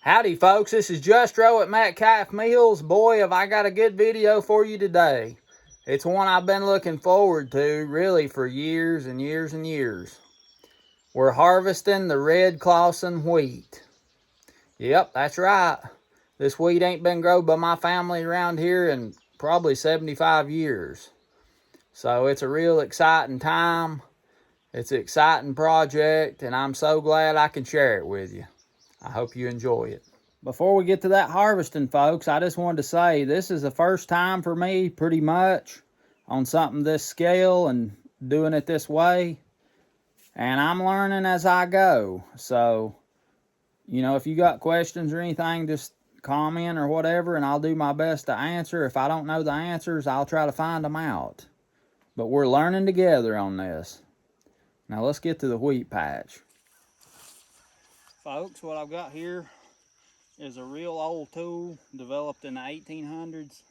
Howdy folks, this is Justro at Metcalf Mills. Boy, have I got a good video for you today. It's one I've been looking forward to really for years and years and years. We're harvesting the Red Clawson wheat. Yep, that's right. This wheat ain't been grown by my family around here in probably 75 years. So it's a real exciting time. It's an exciting project, and I'm so glad I can share it with you. I hope you enjoy it. Before we get to that harvesting, folks, I just wanted to say this is the first time for me, pretty much, on something this scale and doing it this way. And I'm learning as I go. So, you know, if you got questions or anything, just comment or whatever, and I'll do my best to answer. If I don't know the answers, I'll try to find them out. But we're learning together on this. Now let's get to the wheat patch. Folks, what I've got here is a real old tool developed in the 1800s.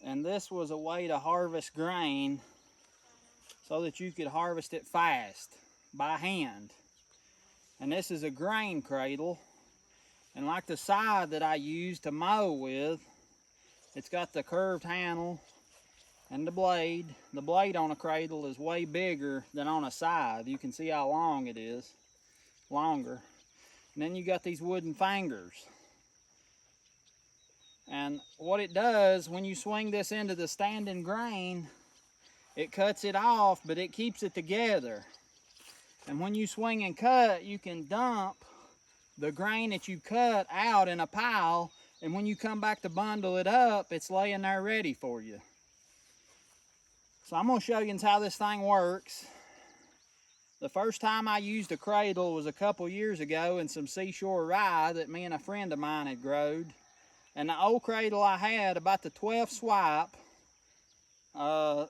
And this was a way to harvest grain so that you could harvest it fast by hand. And this is a grain cradle. And like the side that I use to mow with, it's got the curved handle and the blade. The blade on a cradle is way bigger than on a scythe. You can see how long it is. Longer. And then you got these wooden fingers. And what it does, when you swing this into the standing grain, it cuts it off, but it keeps it together. And when you swing and cut, you can dump the grain that you cut out in a pile, and when you come back to bundle it up, it's laying there ready for you. So I'm going to show you how this thing works. The first time I used a cradle was a couple years ago in some seashore rye that me and a friend of mine had growed. And the old cradle I had, about the 12th swipe, all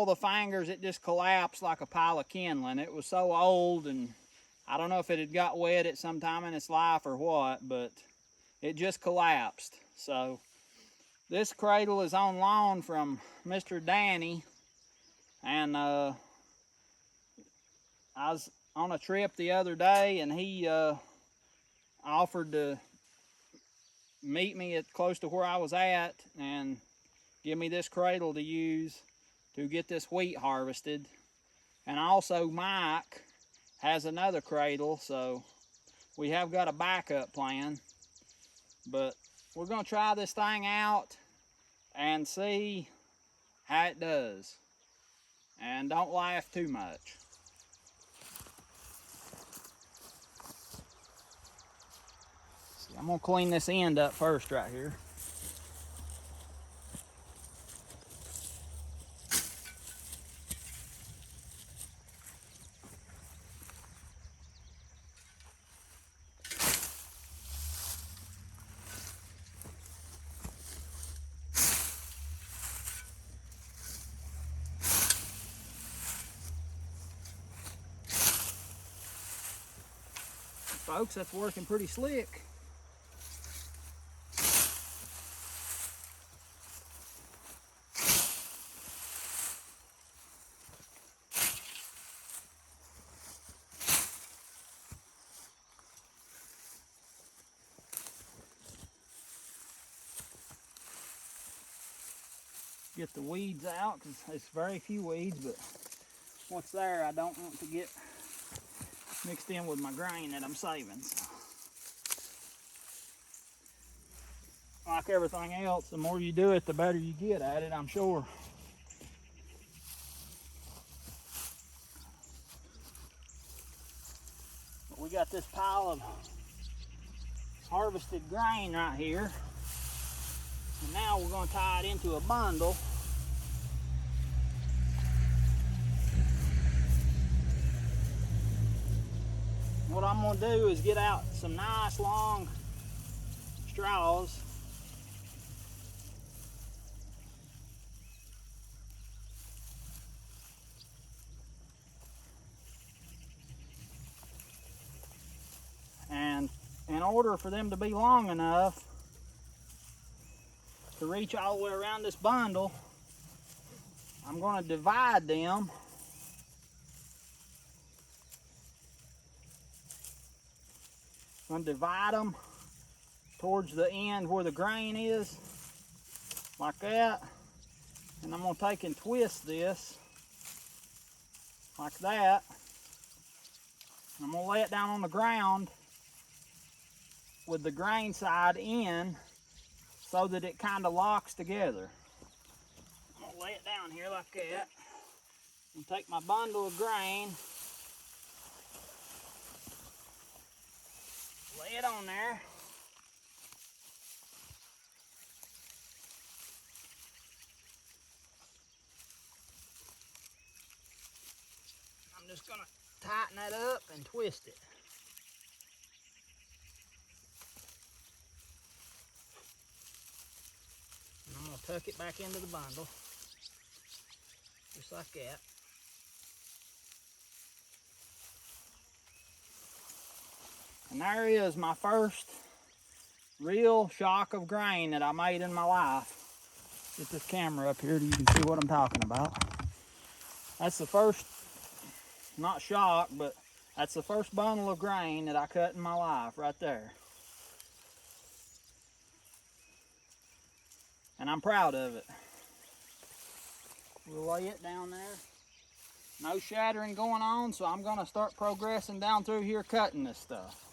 the fingers, it just collapsed like a pile of kindling. It was so old, and I don't know if it had got wet at some time in its life or what, but it just collapsed. So this cradle is on loan from Mr. Danny, and I was on a trip the other day, and he offered to meet me at close to where I was at and give me this cradle to use to get this wheat harvested. And also Mike has another cradle, so we have got a backup plan. But we're going to try this thing out and see how it does. And don't laugh too much. I'm going to clean this end up first right here. Folks, that's working pretty slick. Get the weeds out, because there's very few weeds, but what's there I don't want to get mixed in with my grain that I'm saving. So, like everything else, the more you do it, the better you get at it, I'm sure. But we got this pile of harvested grain right here, and now we're going to tie it into a bundle. What I'm going to do is get out some nice long straws. And in order for them to be long enough to reach all the way around this bundle, I'm going to divide them I'm gonna divide them towards the end where the grain is, like that. And I'm gonna take and twist this like that. I'm gonna lay it down on the ground with the grain side in so that it kind of locks together. I'm gonna lay it down here like that and take my bundle of grain, lay it on there. I'm just gonna tighten that up and twist it. And I'm gonna tuck it back into the bundle, just like that. And there is my first real shock of grain that I made in my life. Get this camera up here so you can see what I'm talking about. That's the first, not shock, but that's the first bundle of grain that I cut in my life right there. And I'm proud of it. We'll lay it down there. No shattering going on, so I'm gonna start progressing down through here cutting this stuff.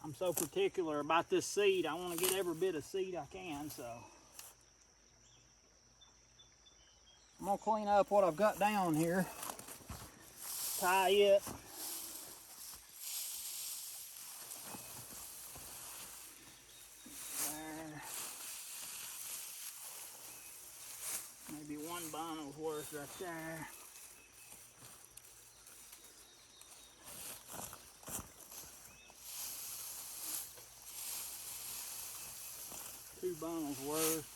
I'm so particular about this seed. I want to get every bit of seed I can, so I'm gonna clean up what I've got down here, tie it. There. one bundle's worth right there. Two bundles worth.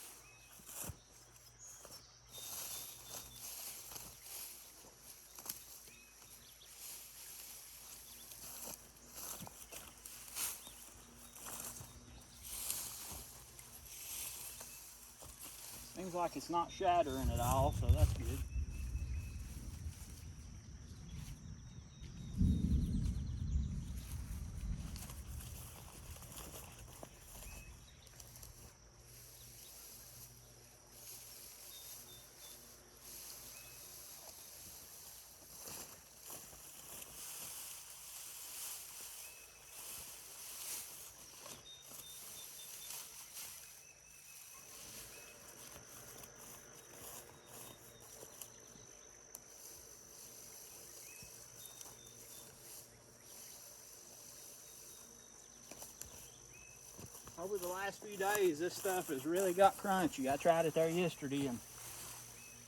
Seems like it's not shattering at all, so that's good. Over the last few days, this stuff has really got crunchy. I tried it there yesterday, and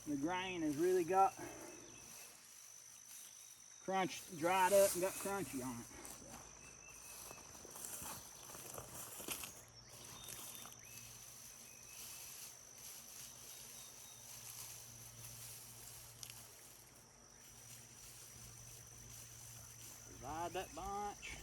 the grain has really got dried up and got crunchy on it. Divide that bunch.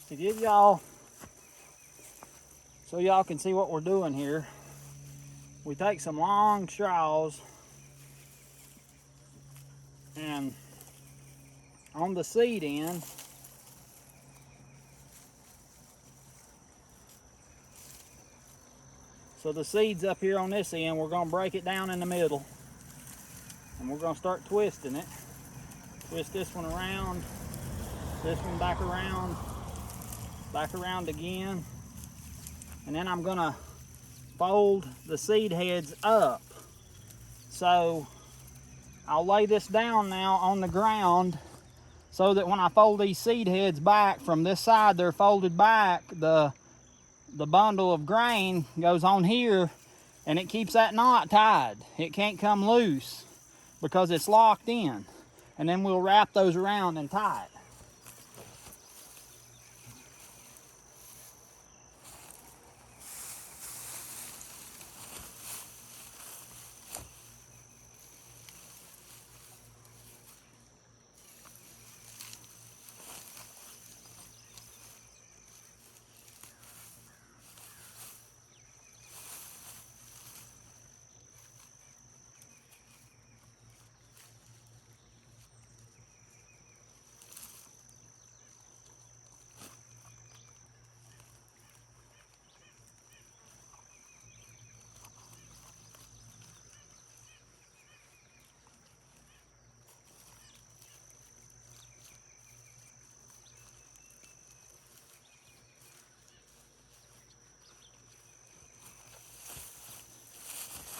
To give y'all, so y'all can see what we're doing here, we take some long straws and on the seed end, so the seed's up here on this end, we're going to break it down in the middle and we're going to start twisting it. Twist this one around, this one back around again, and then I'm gonna fold the seed heads up. So I'll lay this down now on the ground so that when I fold these seed heads back from this side, they're folded back, the the bundle of grain goes on here, and it keeps that knot tied. It can't come loose because it's locked in. And then we'll wrap those around and tie it.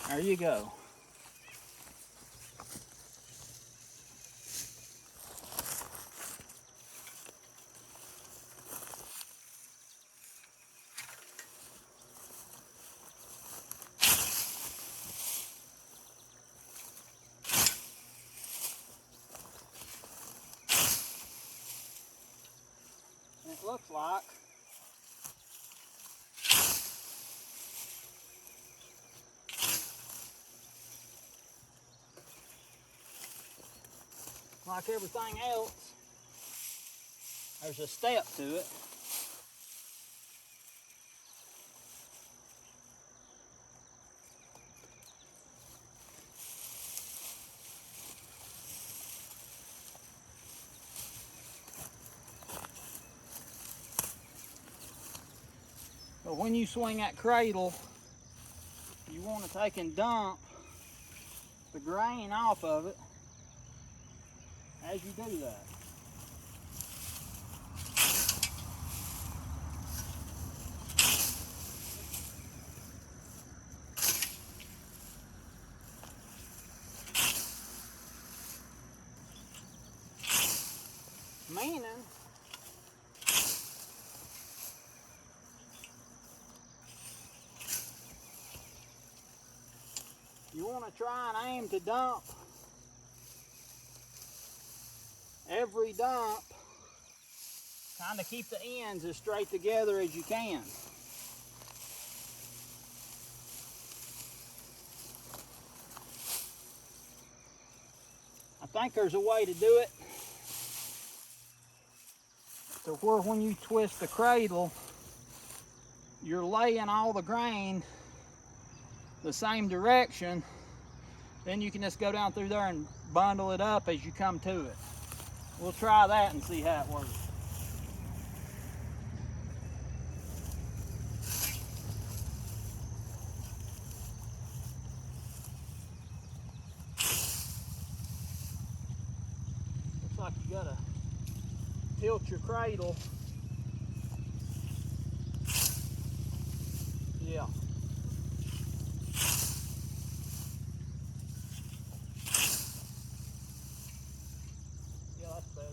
There you go. And it looks like everything else, there's a step to it. But when you swing that cradle, you want to take and dump the grain off of it as you do that. Meaning, you want to try and aim to dump every dump, kind of keep the ends as straight together as you can. I think there's a way to do it to where when you twist the cradle, you're laying all the grain the same direction. Then you can just go down through there and bundle it up as you come to it. We'll try that and see how it works. Looks like you gotta tilt your cradle. Yeah. Yeah, that's better.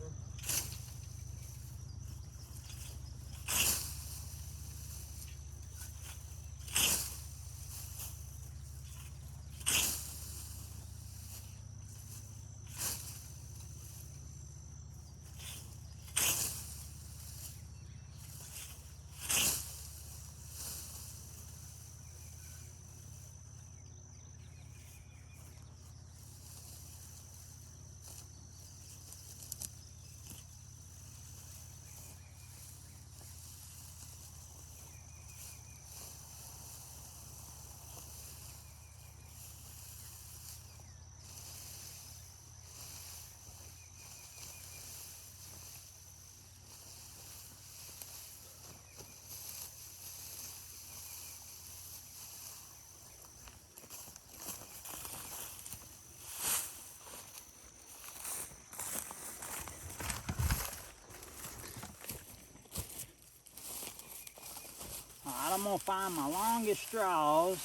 Alright, I'm gonna find my longest straws,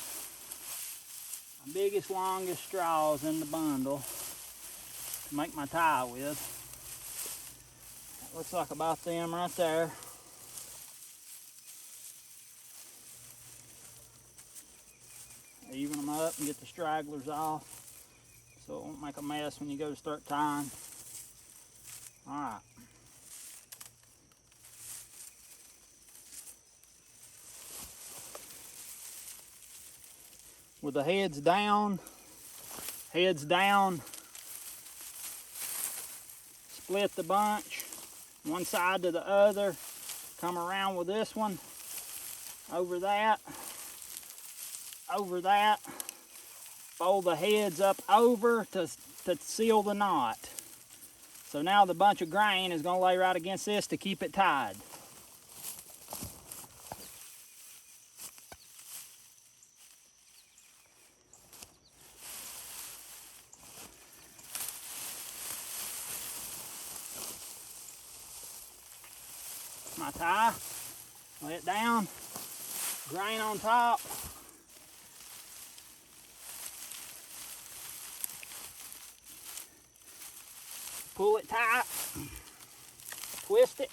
my biggest, longest straws in the bundle to make my tie with. That looks like about them right there. even them up and get the stragglers off so it won't make a mess when you go to start tying. All right. With the heads down, split the bunch, one side to the other, come around with this one, over that, fold the heads up over to seal the knot. So now the bunch of grain is going to lay right against this to keep it tied. My tie, lay it down, grain on top. Pull it tight, twist it.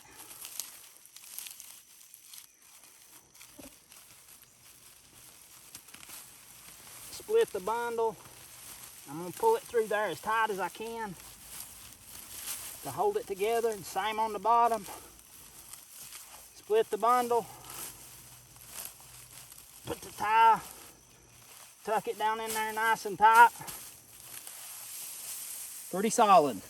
Split the bundle. I'm going to pull it through there as tight as I can to hold it together. Same on the bottom. Split the bundle. Put the tie, tuck it down in there nice and tight. Pretty solid.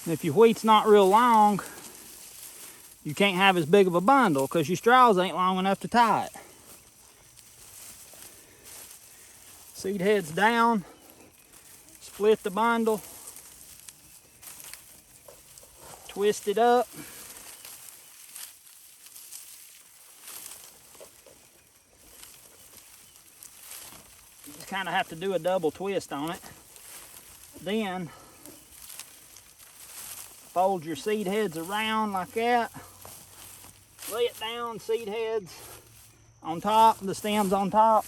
And if your wheat's not real long, you can't have as big of a bundle because your straws ain't long enough to tie it. Seed heads down, split the bundle, twist it up. You just kind of have to do a double twist on it. Then fold your seed heads around like that. Lay it down, seed heads on top, the stems on top.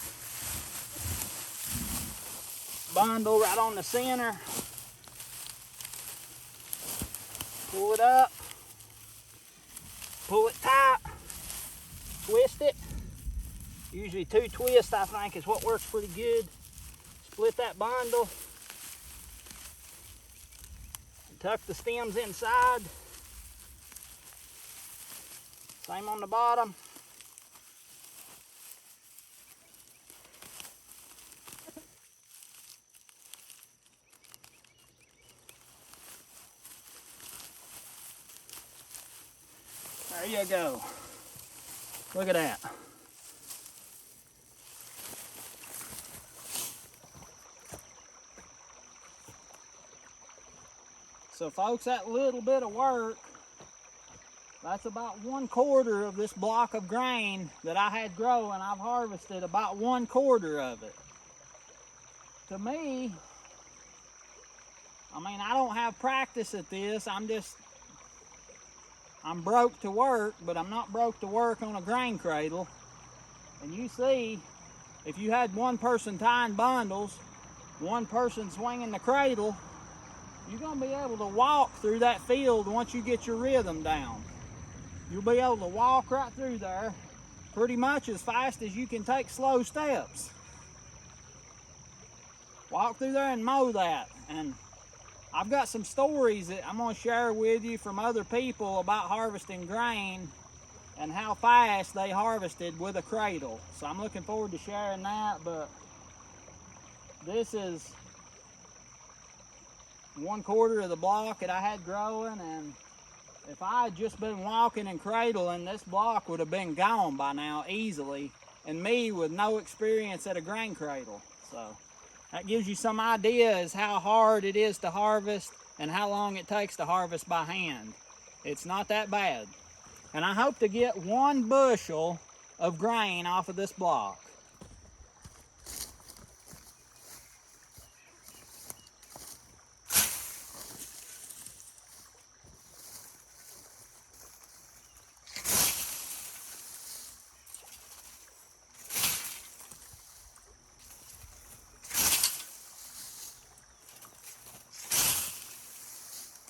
Bundle right on the center. Pull it up. Pull it tight. Twist it. Usually 2 twists, I think, is what works pretty good. Split that bundle. Tuck the stems inside. Same on the bottom. There you go. Look at that. So folks, that little bit of work, that's about 1/4 of this block of grain that I had growing. I've harvested about 1/4 of it. To me, I mean, I don't have practice at this. I'm broke to work, but I'm not broke to work on a grain cradle. And you see, if you had one person tying bundles, one person swinging the cradle, you're going to be able to walk through that field once you get your rhythm down. You'll be able to walk right through there pretty much as fast as you can take slow steps. Walk through there and mow that. And I've got some stories that I'm going to share with you from other people about harvesting grain and how fast they harvested with a cradle. So I'm looking forward to sharing that, but this is 1/4 of the block that I had growing, and if I had just been walking and cradling, this block would have been gone by now easily, and me with no experience at a grain cradle. So that gives you some idea as how hard it is to harvest and how long it takes to harvest by hand. It's not that bad. And I hope to get 1 bushel of grain off of this block.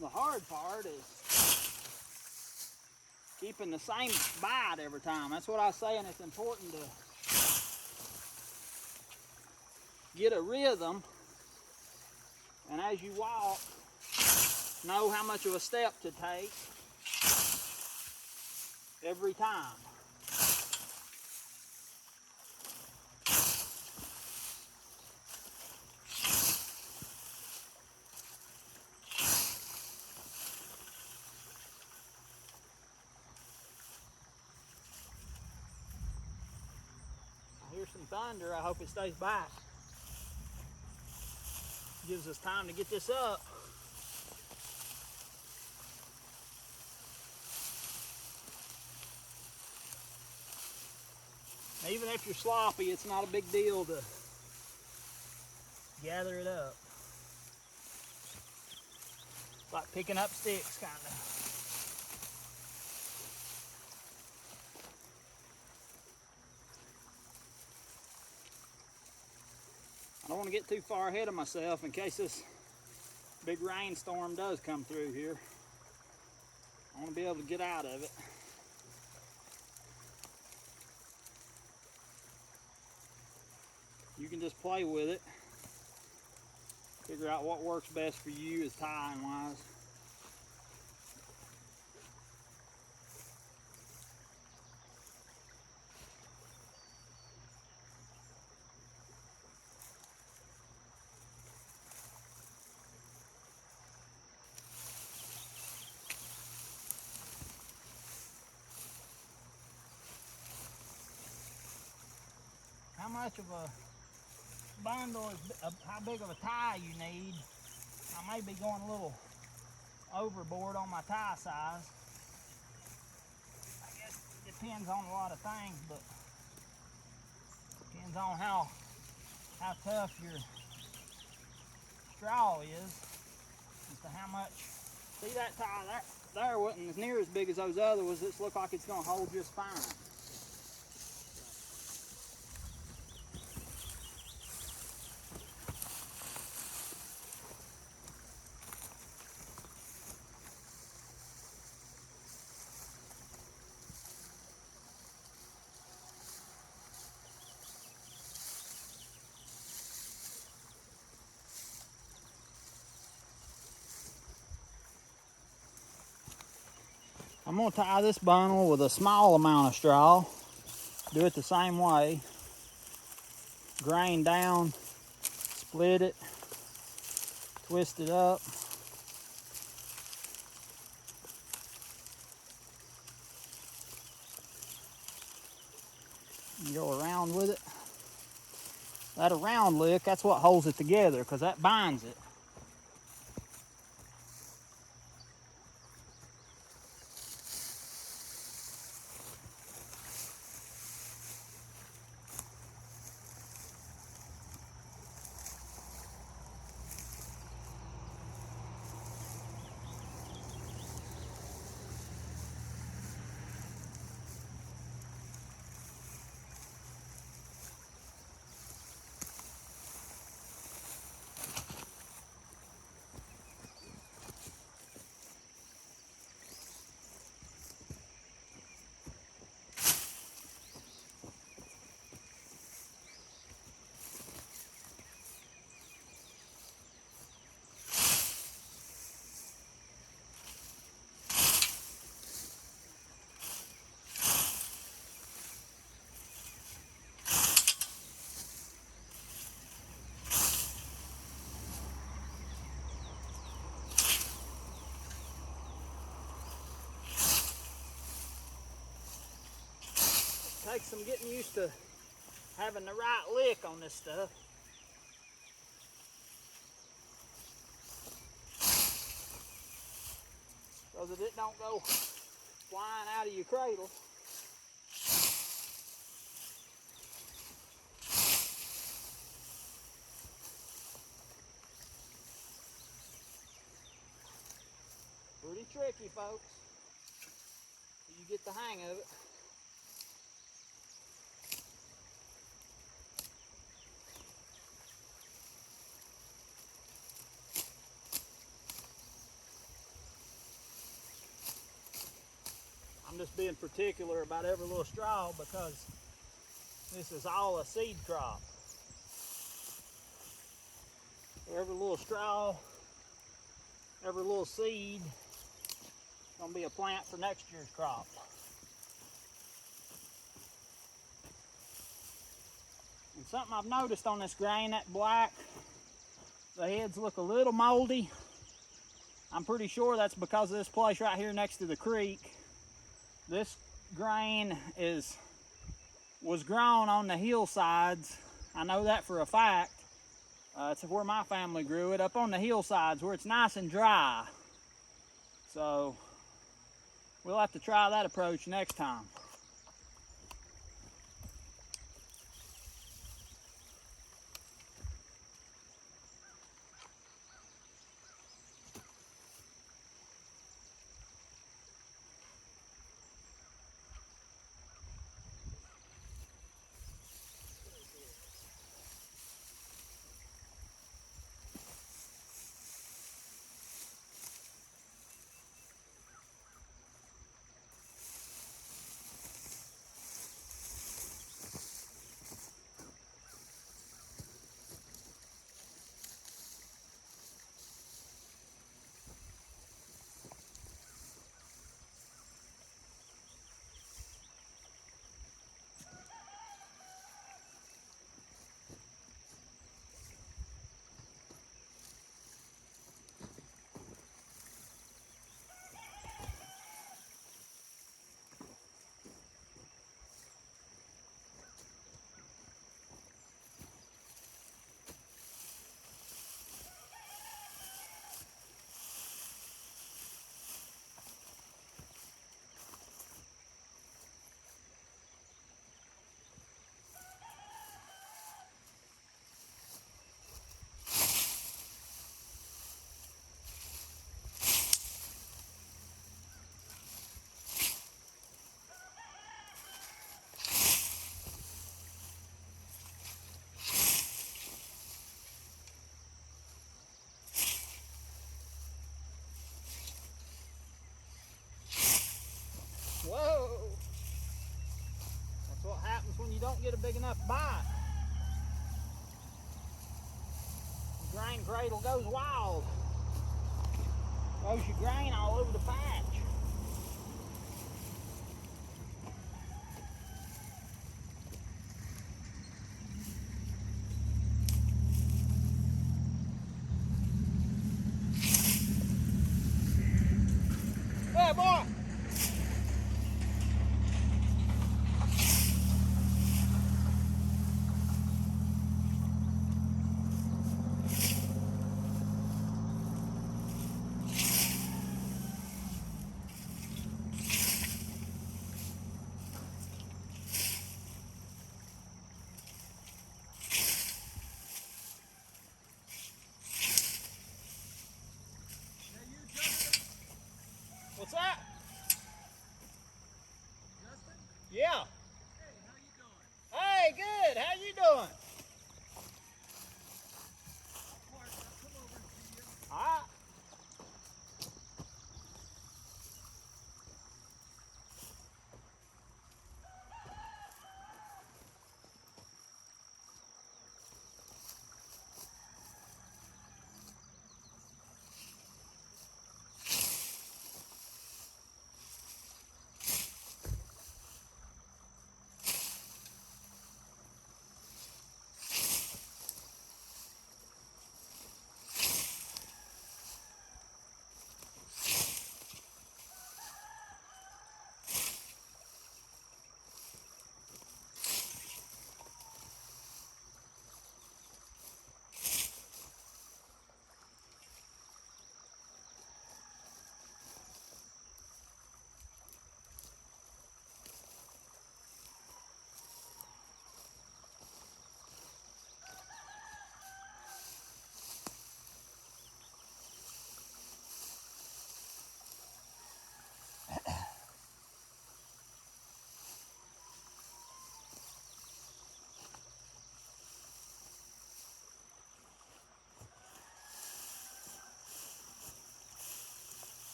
The hard part is keeping the same bite every time. That's what I was saying. It's important to get a rhythm, and as you walk, know how much of a step to take every time. I hear some thunder. I hope it stays back. Gives us time to get this up. Even if you're sloppy, it's not a big deal to gather it up. It's like picking up sticks, kind of. I don't want to get too far ahead of myself in case this big rainstorm does come through here. I want to be able to get out of it. You can just play with it. Figure out what works best for you as tying wise. How much of a bundle is, how big of a tie you need? I may be going a little overboard on my tie size. I guess it depends on a lot of things, but depends on how tough your straw is as to how much. See that tie there wasn't as near as big as those other ones. It looks like it's going to hold just fine. I'm going to tie this bundle with a small amount of straw. Do it the same way. Grain down, split it, twist it up. And go around with it. That around lick, that's what holds it together because that binds it. Takes some getting used to having the right lick on this stuff. So that it don't go flying out of your cradle. Pretty tricky, folks, till you get the hang of it. I'm just being particular about every little straw because this is all a seed crop. Every little straw, every little seed is going to be a plant for next year's crop. And something I've noticed on this grain, that black, the heads look a little moldy. I'm pretty sure that's because of this place right here next to the creek. This grain was grown on the hillsides. I know that for a fact. It's where my family grew it, up on the hillsides where it's nice and dry. So we'll have to try that approach next time. Whoa! That's what happens when you don't get a big enough bite. The grain cradle goes wild. Throws your grain all over the patch. Hey, boy! What's that?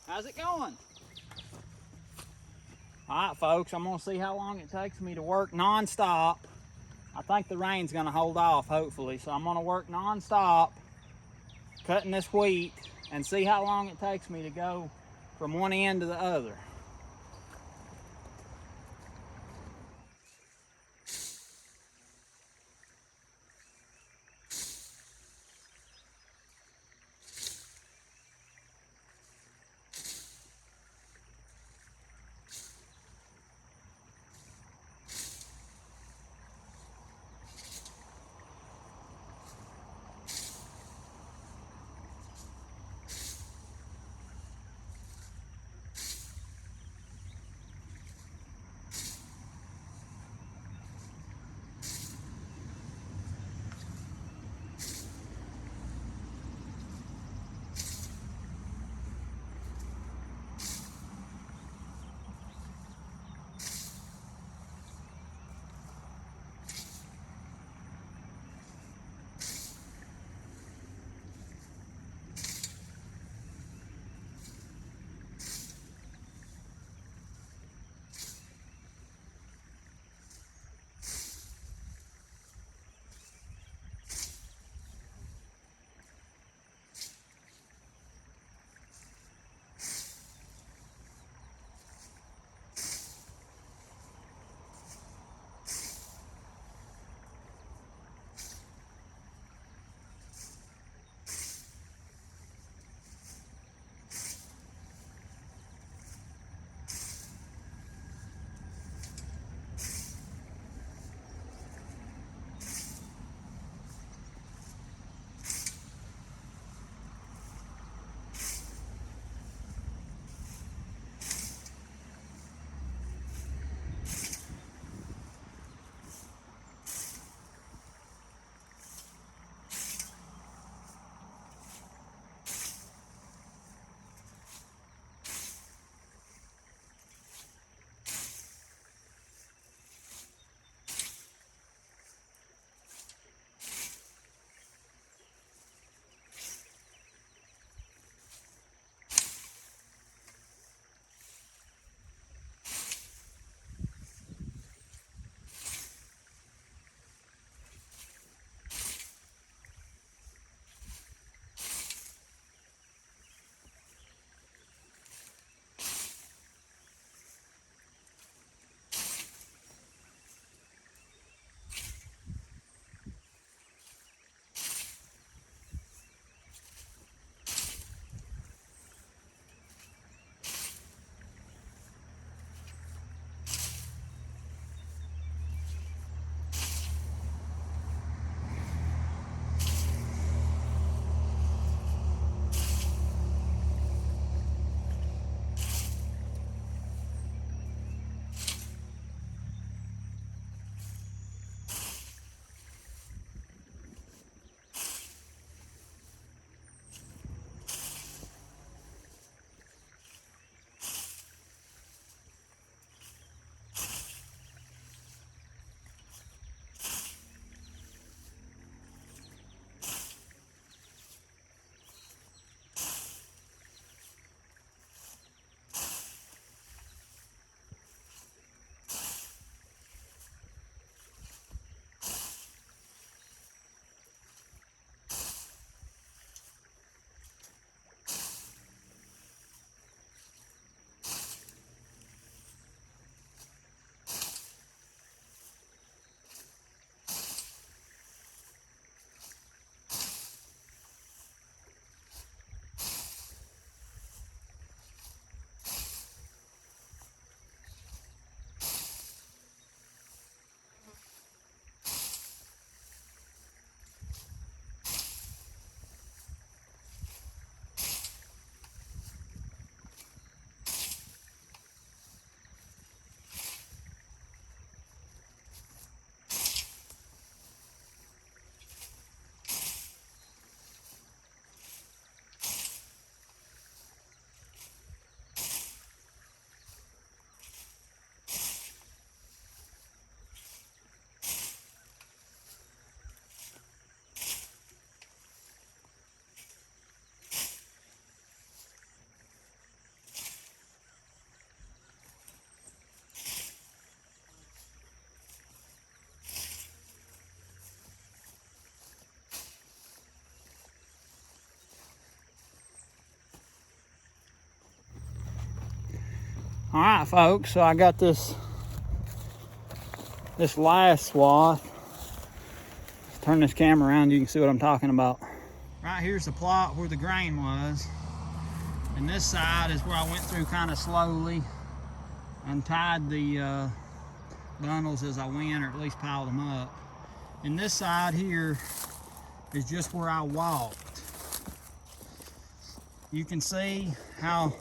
How's it going? All right, folks, I'm gonna see how long it takes me to work non-stop. I think the rain's gonna hold off, hopefully, so I'm gonna work non-stop, cutting this wheat, and see how long it takes me to go from one end to the other. All right, folks, so I got this last swath. Let's turn this camera around, you can see what I'm talking about. Right here's the plot where the grain was. And this side is where I went through kind of slowly and tied the bundles as I went, or at least piled them up. And this side here is just where I walked. You can see how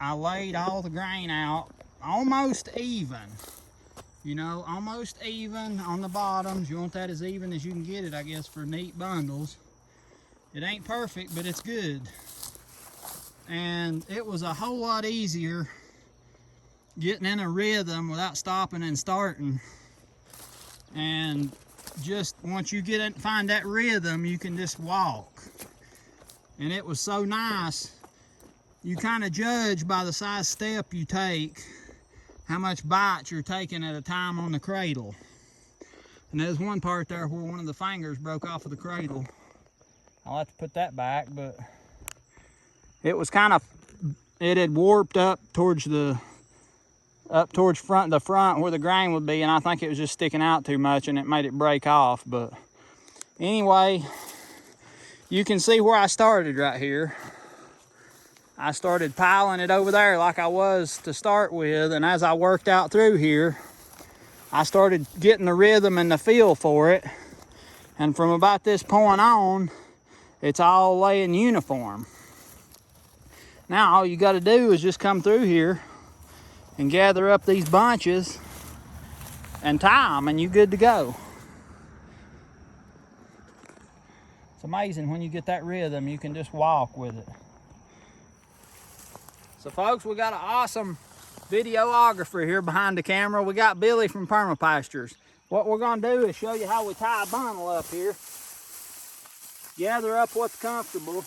I laid all the grain out almost even. You know, almost even on the bottoms. You want that as even as you can get it, I guess, for neat bundles. It ain't perfect, but it's good. And it was a whole lot easier getting in a rhythm without stopping and starting. And just once you find that rhythm, you can just walk. And it was so nice. You kind of judge by the size step you take how much bite you're taking at a time on the cradle. And there's one part there where one of the fingers broke off of the cradle. I'll have to put that back, but it was kind of, it had warped up towards the front where the grain would be, and I think it was just sticking out too much and it made it break off. But anyway, you can see where I started right here. I started piling it over there like I was to start with, and as I worked out through here, I started getting the rhythm and the feel for it. And from about this point on, it's all laying uniform. Now all you got to do is just come through here and gather up these bunches and tie them, and you're good to go. It's amazing when you get that rhythm, you can just walk with it. So folks, we got an awesome videographer here behind the camera. We got Billy from Permapastures. What we're gonna do is show you how we tie a bundle up here. Gather up what's comfortable.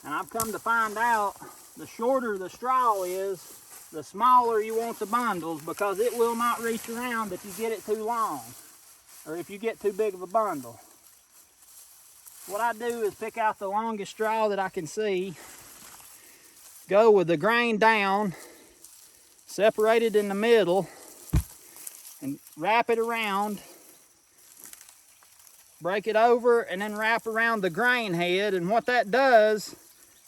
And I've come to find out the shorter the straw is, the smaller you want the bundles, because it will not reach around if you get it too long or if you get too big of a bundle. What I do is pick out the longest straw that I can see, go with the grain down, separate it in the middle, and wrap it around, break it over, and then wrap around the grain head. And what that does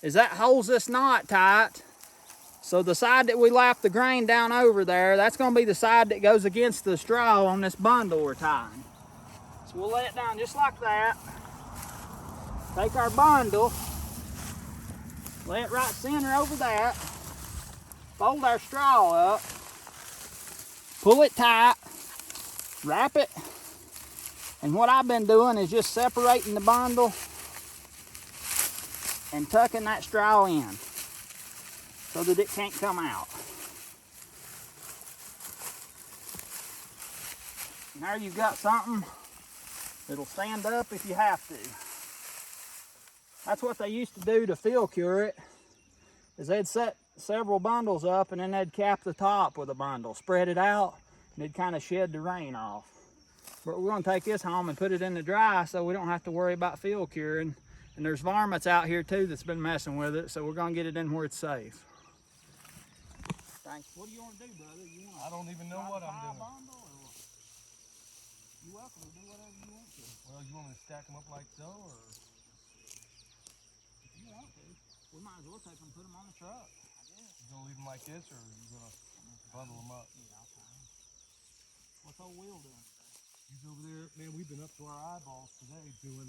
is that holds this knot tight. So the side that we lap the grain down over there, that's going to be the side that goes against the straw on this bundle we're tying. So we'll lay it down just like that. Take our bundle, lay it right center over that, fold our straw up, pull it tight, wrap it, and what I've been doing is just separating the bundle and tucking that straw in so that it can't come out. Now you've got something that'll stand up if you have to. That's what they used to do to field cure it, is they'd set several bundles up and then they'd cap the top with a bundle, spread it out, and they'd kind of shed the rain off. But we're going to take this home and put it in the dry so we don't have to worry about field curing. And there's varmints out here too that's been messing with it, so we're going to get it in where it's safe. Thanks. What do you want to do, brother? I don't even know what I'm doing. You're welcome to do whatever you want to. Well, you want me to stack them up like so, or? If you want to. We might as well take them and put them on the truck, I guess. You gonna leave them like this, or are you gonna bundle them up? Yeah, I'll tie them. What's old Will doing today? He's over there. Man, we've been up to our eyeballs today doing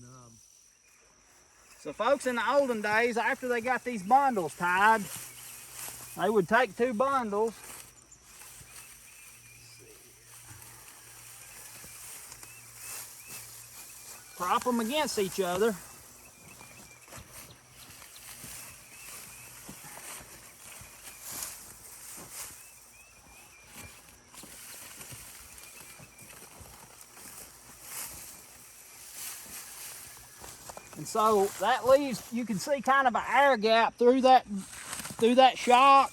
So folks, in the olden days, after they got these bundles tied, they would take two bundles, prop them against each other, and so that leaves, you can see kind of an air gap through that shock.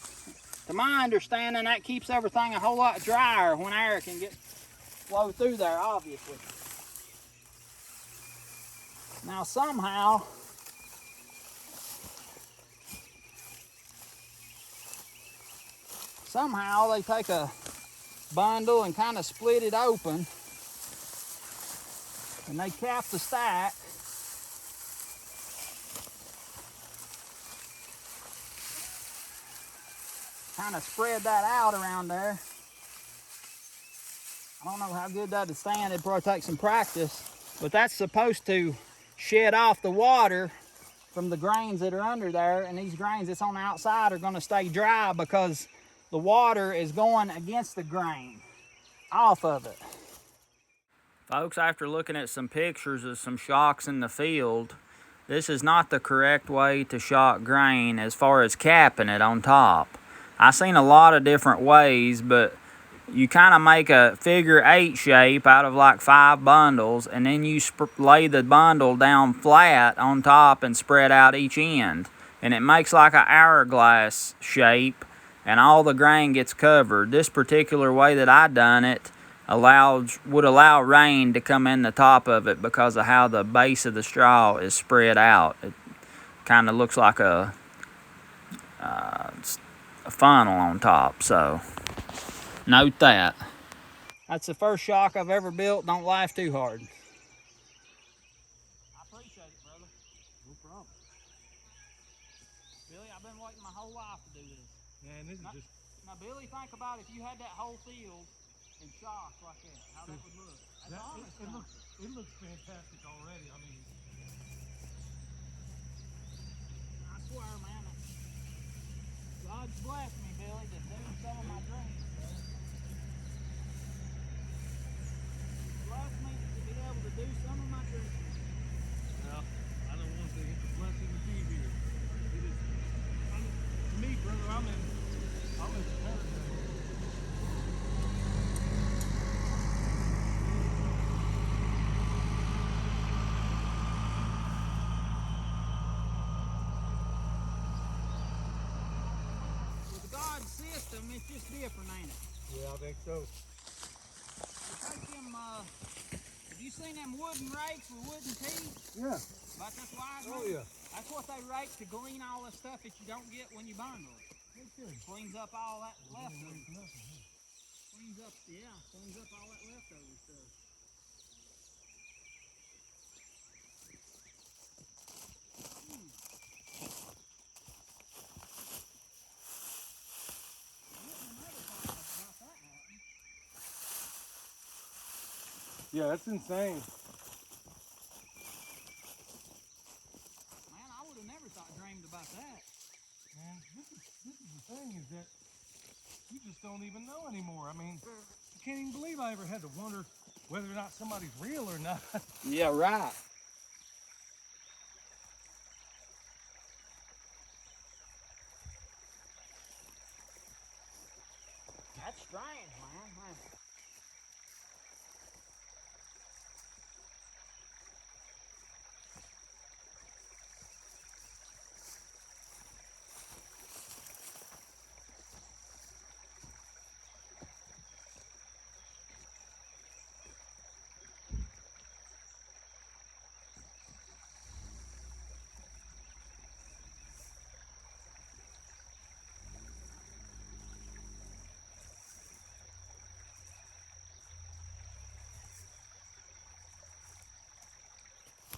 To my understanding, that keeps everything a whole lot drier when air can flow through there, obviously. Now somehow, somehow they take a bundle and kind of split it open, and they cap the stack. Kind of spread that out around there. I don't know how good that'd stand. It'd probably take some practice, but that's supposed to shed off the water from the grains that are under there, and these grains that's on the outside are going to stay dry because the water is going against the grain off of it. Folks, after looking at some pictures of some shocks in the field, this is not the correct way to shock grain as far as capping it on top. I've seen a lot of different ways, but you kind of make a figure 8 shape out of like 5 bundles, and then you lay the bundle down flat on top and spread out each end. And it makes like an hourglass shape, and all the grain gets covered. This particular way that I done it would allow rain to come in the top of it because of how the base of the straw is spread out. It kind of looks like a funnel on top, so note that. That's the first shock I've ever built. Don't laugh too hard. I appreciate it, brother. No problem. Billy, I've been waiting my whole life to do this. Man, this is just... Now, Billy, think about if you had that whole field in shock like that, how that would look. It looks fantastic already. I mean... I swear, man, God's blessed me, Billy, to do some of my dreams, brother. Blessed me to be able to do some of my dreams. Well, I don't want to get the blessing to be here. It is... to me, brother, I'm in paradise. It's just different, ain't it? Yeah, I think so. Take them, have you seen them wooden rakes with wooden teeth? Yeah. About this wise Oh, one? yeah. That's what they rake to glean all the stuff that you don't get when you bundle it. Cleans up all that leftover. Cleans up all that leftover stuff. Yeah, that's insane. Man, I would have never dreamed about that. Man, this is the thing, is that you just don't even know anymore. I mean, I can't even believe I ever had to wonder whether or not somebody's real or not. Yeah, right. That's strange, man.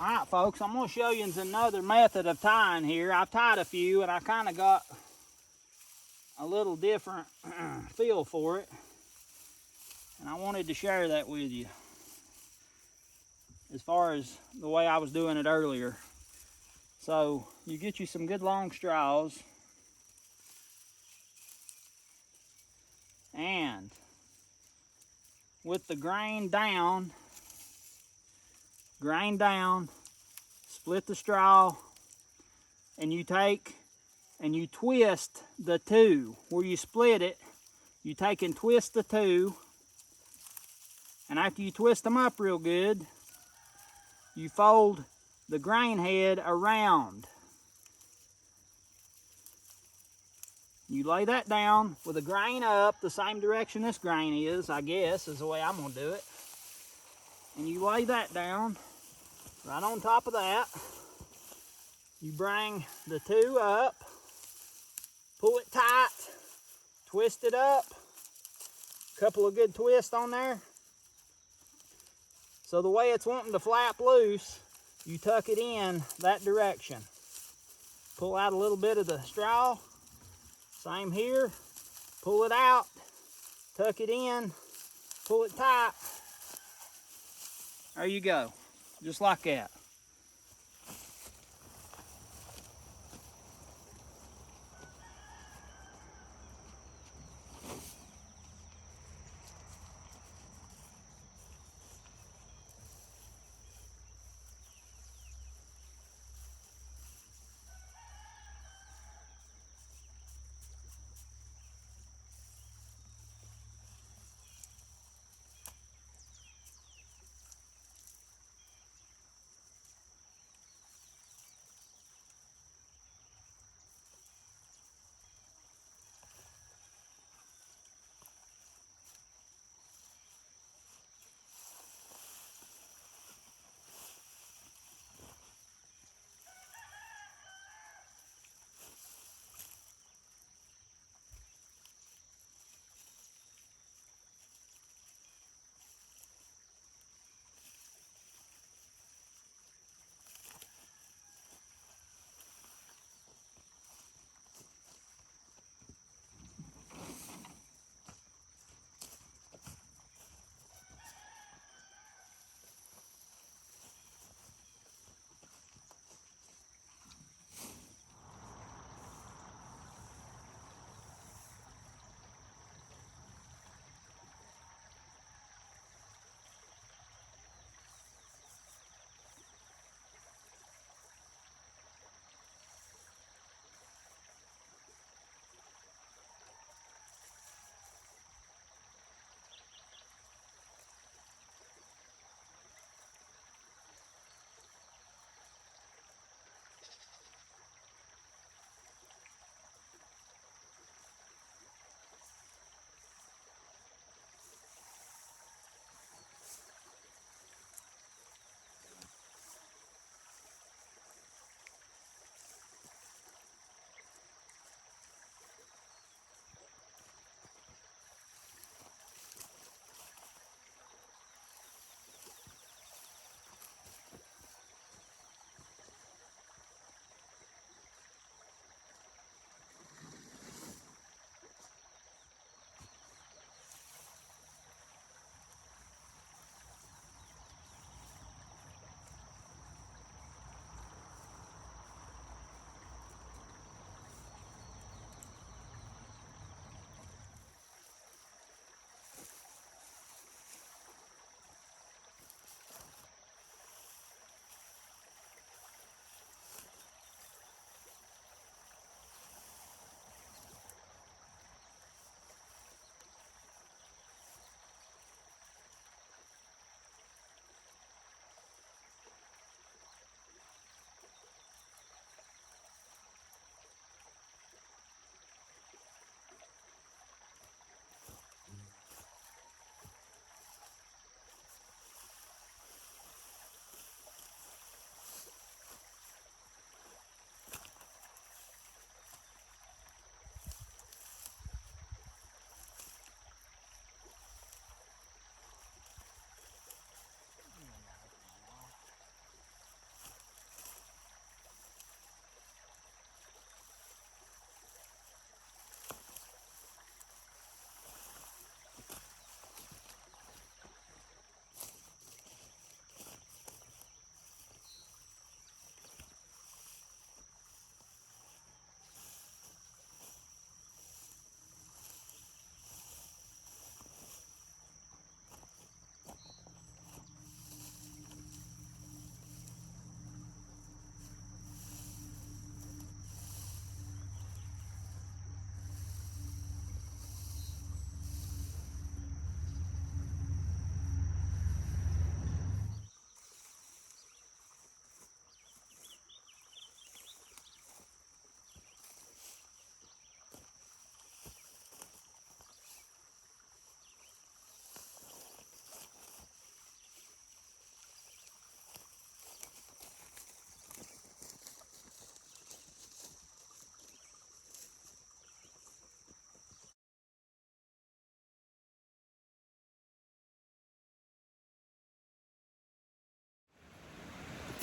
Alright folks, I'm going to show you another method of tying here. I've tied a few and I kind of got a little different feel for it. And I wanted to share that with you. As far as the way I was doing it earlier. So, you get you some good long straws. And with the grain down, split the straw, and you take and you twist the two. Where you split it, you take and twist the two, and after you twist them up real good, you fold the grain head around. You lay that down with the grain up the same direction this grain is, I guess, is the way I'm going to do it. And you lay that down right on top of that. You bring the two up, pull it tight, twist it up. Couple of good twists on there. So the way it's wanting to flap loose, you tuck it in that direction. Pull out a little bit of the straw. Same here. Pull it out, tuck it in, pull it tight. There you go, just like that.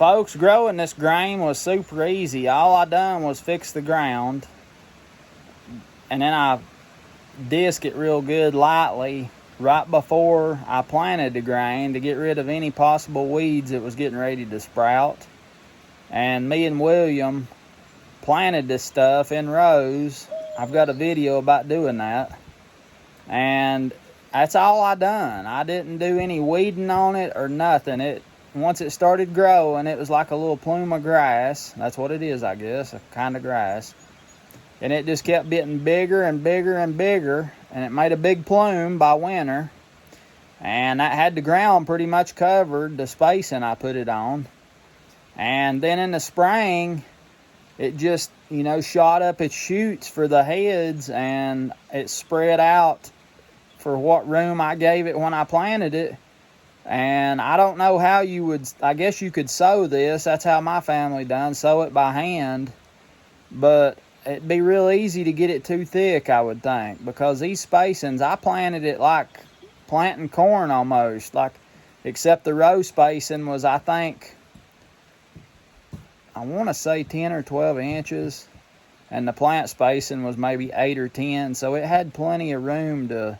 Folks, growing this grain was super easy. All I done was fix the ground, and then I disc it real good lightly right before I planted the grain to get rid of any possible weeds that was getting ready to sprout. And me and William planted this stuff in rows. I've got a video about doing that. And that's all I done. I didn't do any weeding on it or nothing. Once it started growing, it was like a little plume of grass. That's what it is, I guess, a kind of grass. And it just kept getting bigger and bigger and bigger, and it made a big plume by winter. And that had the ground pretty much covered, the spacing I put it on. And then in the spring, it just, shot up its shoots for the heads, and it spread out for what room I gave it when I planted it. And I don't know how you would, I guess you could sow this. That's how my family done, sow it by hand. But it'd be real easy to get it too thick, I would think, because these spacings, I planted it like planting corn almost, except the row spacing was, I think, I want to say 10 or 12 inches, and the plant spacing was maybe 8 or 10, so it had plenty of room to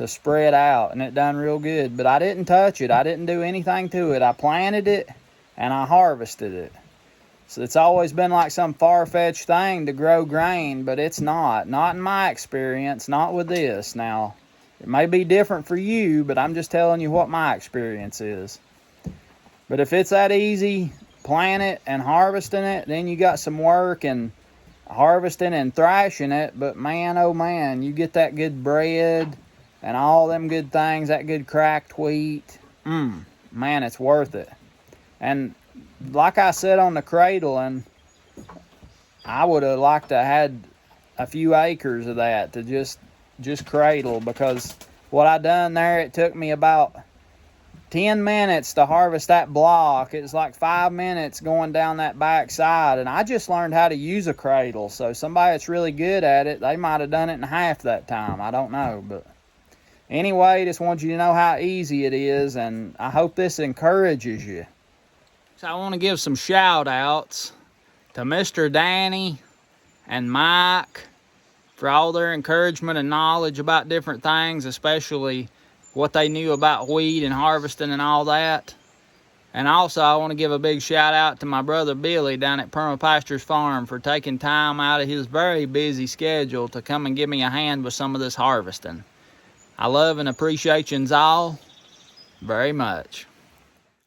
spread out, and it done real good. But I didn't touch it. I didn't do anything to it. I planted it, and I harvested it. So it's always been like some far-fetched thing to grow grain, but it's not. Not in my experience, not with this. Now, it may be different for you, but I'm just telling you what my experience is. But if it's that easy, plant it and harvesting it, then you got some work and harvesting and thrashing it. But man, oh man, you get that good bread and all them good things, that good cracked wheat. Man, it's worth it. And like I said on the Cradle, and I would have liked to had a few acres of that to just cradle, because what I done there, it took me about 10 minutes to harvest that block. It was like 5 minutes going down that back side, and I just learned how to use a cradle. So somebody that's really good at it, they might have done it in half that time. I don't know, but anyway, just want you to know how easy it is, and I hope this encourages you. So I want to give some shout outs to Mr. Danny and Mike for all their encouragement and knowledge about different things, especially what they knew about weed and harvesting and all that. And also I want to give a big shout out to my brother Billy down at Permapastures Farm for taking time out of his very busy schedule to come and give me a hand with some of this harvesting. I love and appreciate yous all very much.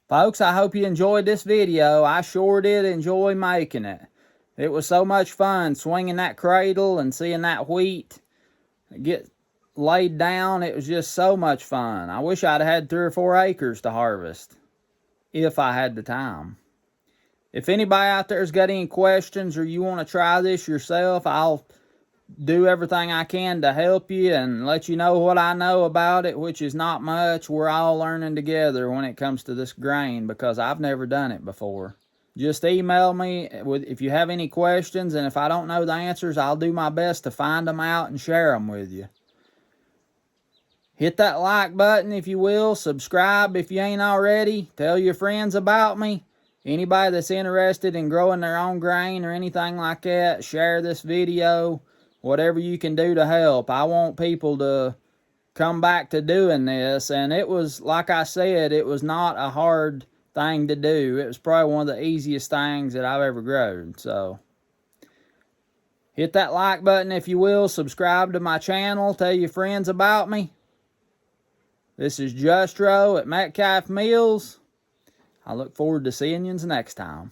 Folks, I hope you enjoyed this video. I sure did enjoy making it. It was so much fun swinging that cradle and seeing that wheat get laid down. It was just so much fun. I wish I'd had 3 or 4 acres to harvest, if I had the time. If anybody out there's got any questions or you want to try this yourself, I'll do everything I can to help you and let you know what I know about it, which is not much. We're all learning together when it comes to this grain, because I've never done it before. Just email me if you have any questions, and if I don't know the answers, I'll do my best to find them out and share them with you. Hit that like button if you will. Subscribe if you ain't already. Tell your friends about me. Anybody that's interested in growing their own grain or anything like that, share this video. Whatever you can do to help. I want people to come back to doing this. And it was, like I said, it was not a hard thing to do. It was probably one of the easiest things that I've ever grown. So hit that like button if you will. Subscribe to my channel. Tell your friends about me. This is Justro at Metcalf Mills. I look forward to seeing you next time.